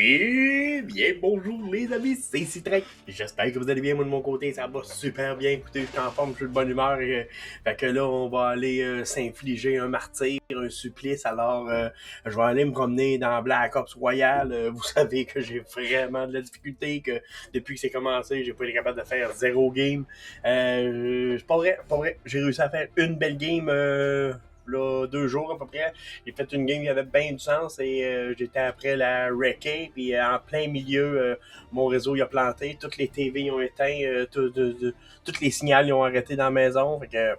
Et bien bonjour les amis, c'est Citrek. J'espère que vous allez bien, moi de mon côté, ça va super bien. Écoutez, je suis en forme, je suis de bonne humeur. Fait que là, on va aller s'infliger un martyr, un supplice. Alors, je vais aller me promener dans Black Ops Royale. Vous savez que j'ai vraiment de la difficulté, que depuis que c'est commencé, j'ai pas été capable de faire zéro game. Pas vrai, pas vrai. J'ai réussi à faire une belle game. Là, 2 jours à peu près. J'ai fait une game qui avait bien du sens et j'étais après la wrecker, puis en plein milieu, mon réseau il a planté, toutes les TV ont éteint, toutes les signaux ils ont arrêté dans la maison, fait que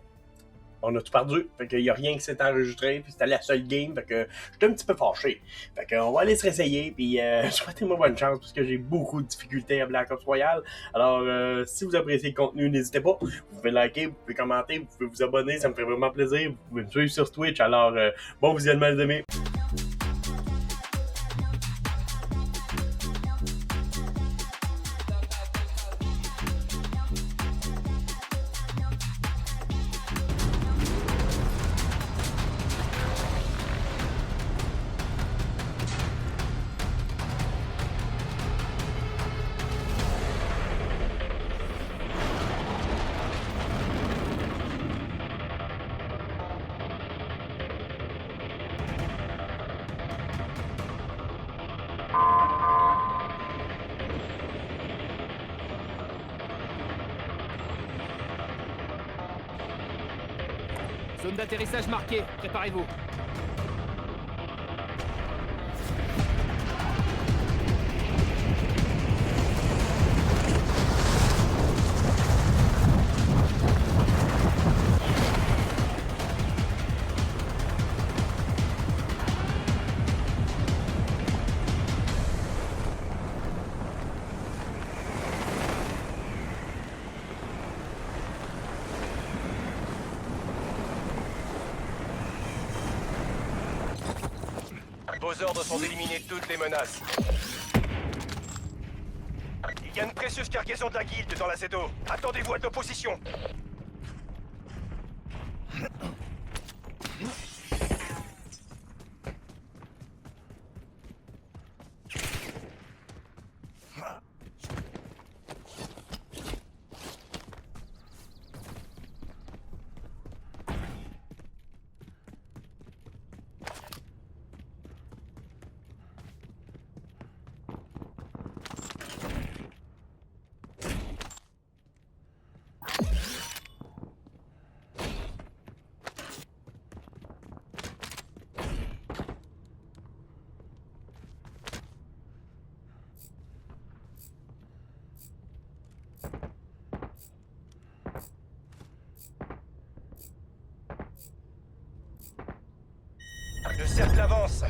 on a tout perdu, fait qu'il y a rien qui s'est enregistré, puis c'était la seule game, fait que j'étais un petit peu fâché. Fait qu'on va aller se réessayer, puis souhaitez-moi bonne chance, parce que j'ai beaucoup de difficultés à Black Ops Royale. Alors, si vous appréciez le contenu, n'hésitez pas, vous pouvez liker, vous pouvez commenter, vous pouvez vous abonner, ça me fait vraiment plaisir, vous pouvez me suivre sur Twitch, alors bon visionnement les amis. Zone d'atterrissage marquée, préparez-vous. Vos ordres sont d'éliminer toutes les menaces. Il y a une précieuse cargaison de la guilde dans la ZO. Attendez-vous à l'opposition. Le cercle avance.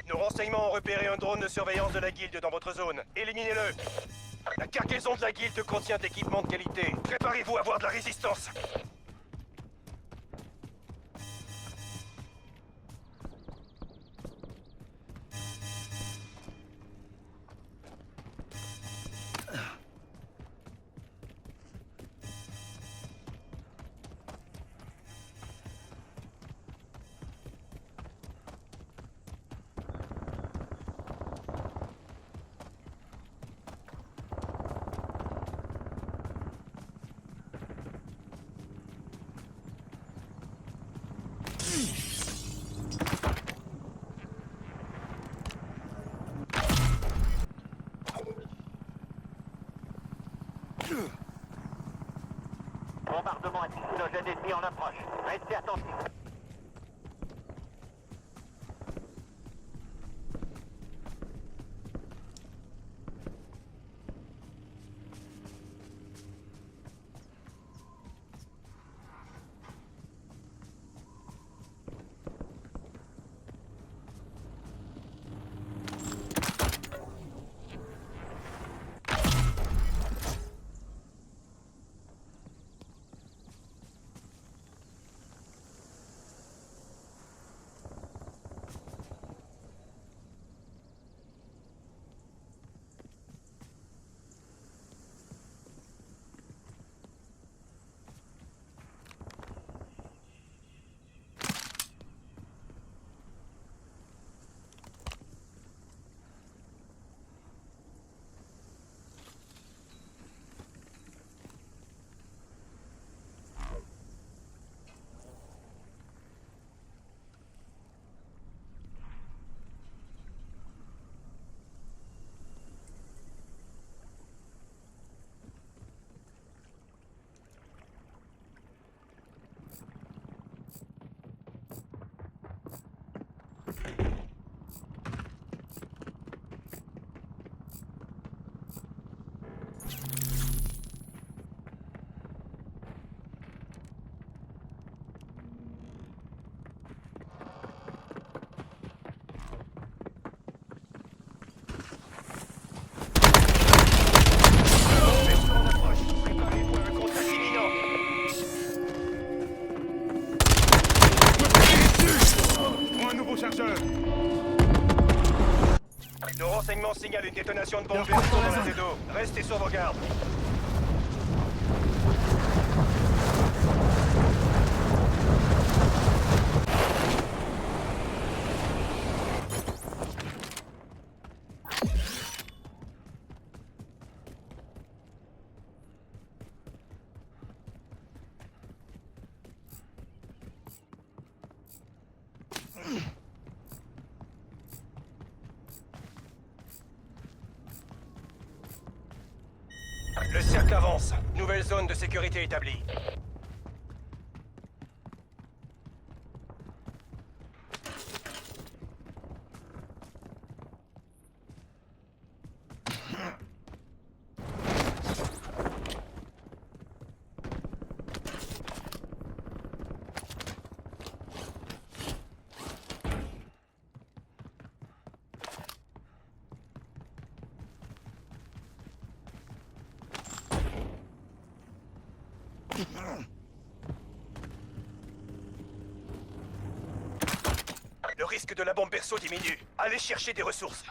Nos renseignements ont repéré un drone de surveillance de la guilde dans votre zone. Éliminez-le. La cargaison de la guilde contient d'équipements de qualité. Préparez-vous à avoir de la résistance. Bombardement anti-synogène ennemi en approche. Restez attentifs. Nos renseignements signalent une détonation de bombe perso dans la Z2. Restez sur vos gardes. Le cercle avance. Nouvelle zone de sécurité établie. Le risque de la bombe perso diminue. Allez chercher des ressources.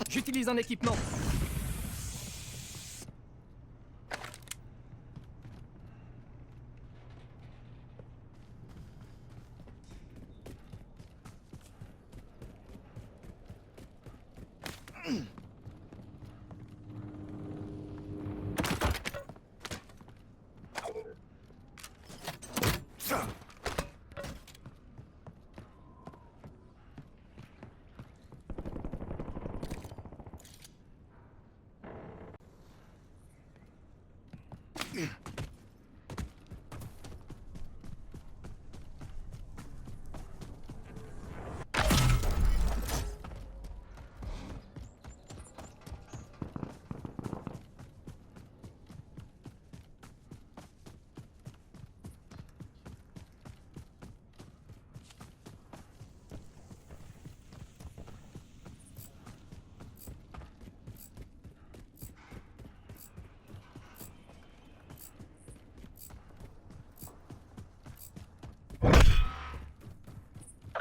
J'utilise un équipement.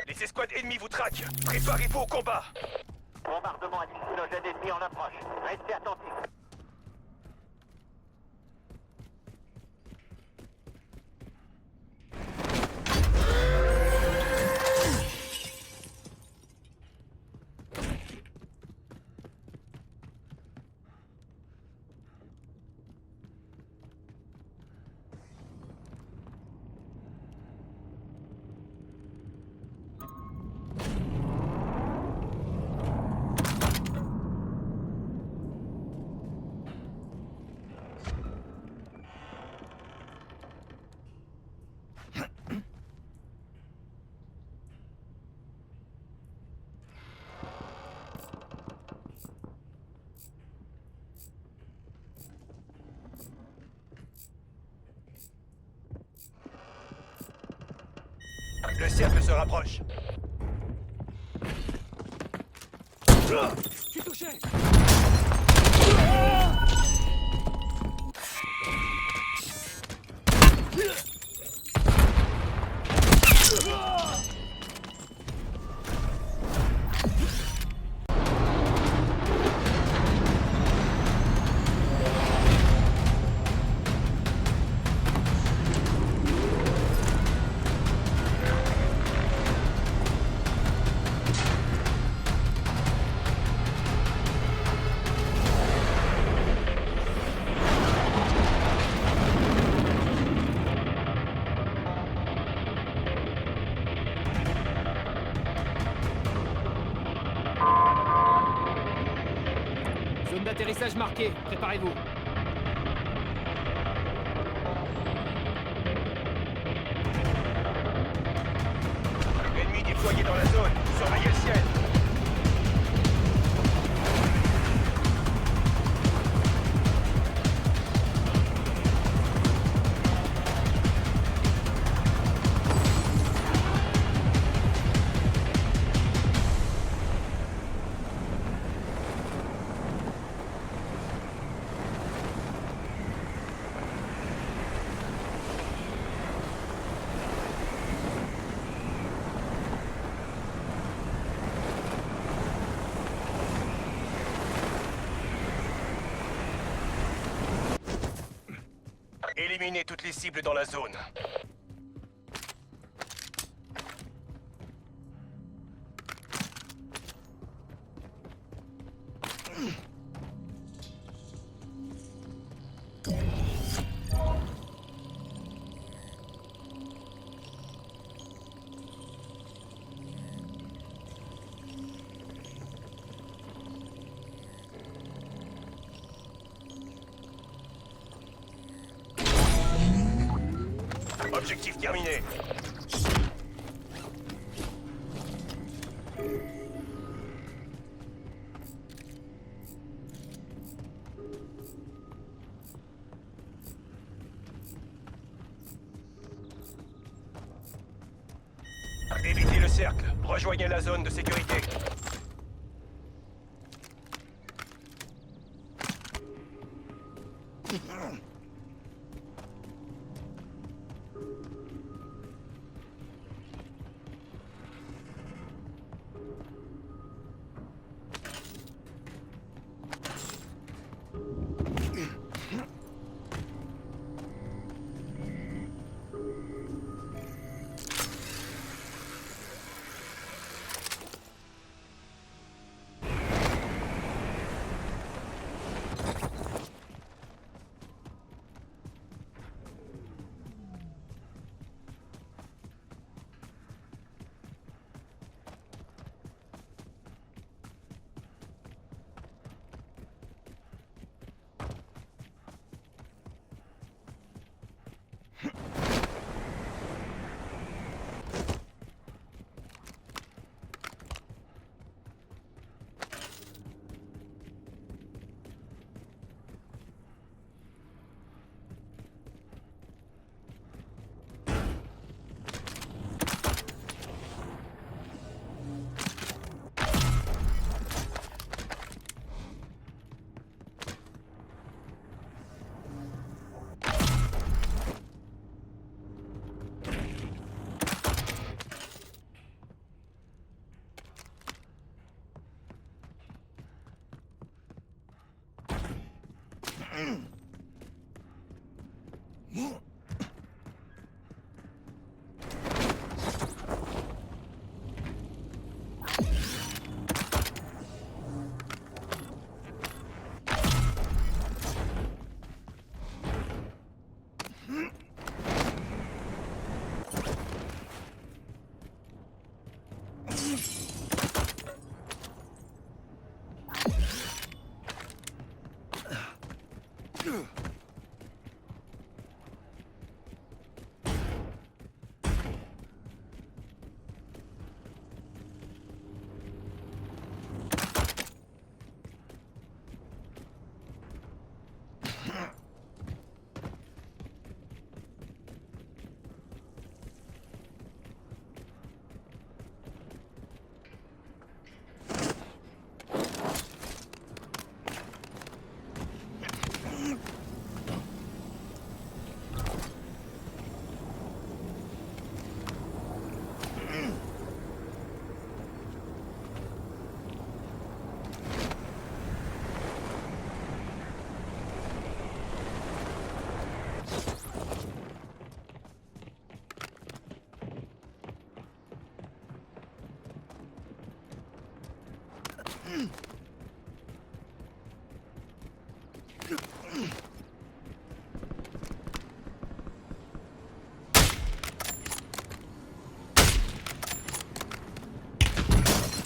Les escouades ennemies vous traquent. Préparez-vous au combat. Bombardement anti-synogène ennemi en approche. Restez attentifs. Le cercle se rapproche. Je suis touché. Zone d'atterrissage marquée. Préparez-vous. Ennemi déployé dans la zone. Surveillez le ciel. Éliminez toutes les cibles dans la zone. Objectif terminé. Évitez le cercle. Rejoignez la zone de sécurité.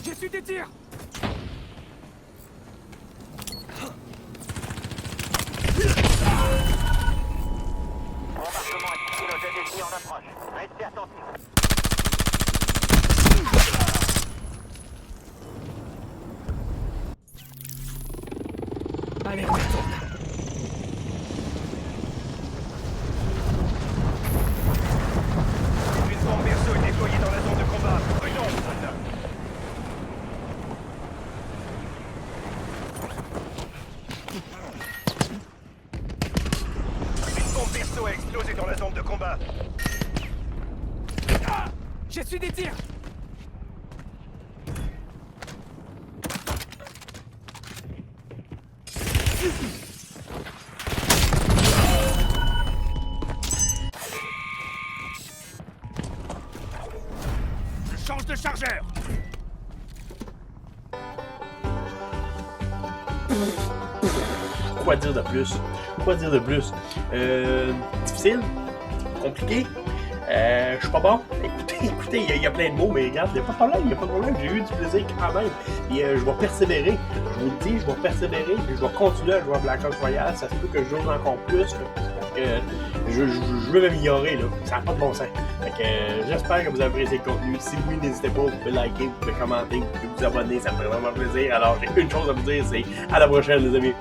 J'ai su des tirs. Bombardement anti-kylogène ennemi en approche. Restez attentifs. Allez, on retourne. Une bombe perso est déployée dans la zone de combat. Prudence, soldat. Une bombe perso a explosé dans la zone de combat. J'ai su des tirs. Je change de chargeur. Quoi dire de plus? Quoi dire de plus? Difficile? Compliqué? Je suis pas bon? Écoutez, il y a plein de mots, mais regarde, il n'y a pas de problème, j'ai eu du plaisir quand même. Et je vais persévérer, je vous le dis, je vais persévérer, puis je vais continuer à jouer à Black Ops Royale, ça se peut que je joue encore plus, parce que je veux m'améliorer, là, ça n'a pas de bon sens. Fait que j'espère que vous avez apprécié le contenu. Si oui, n'hésitez pas, vous pouvez liker, vous pouvez commenter, vous pouvez vous abonner, ça me fait vraiment plaisir. Alors j'ai une chose à vous dire, c'est à la prochaine les amis.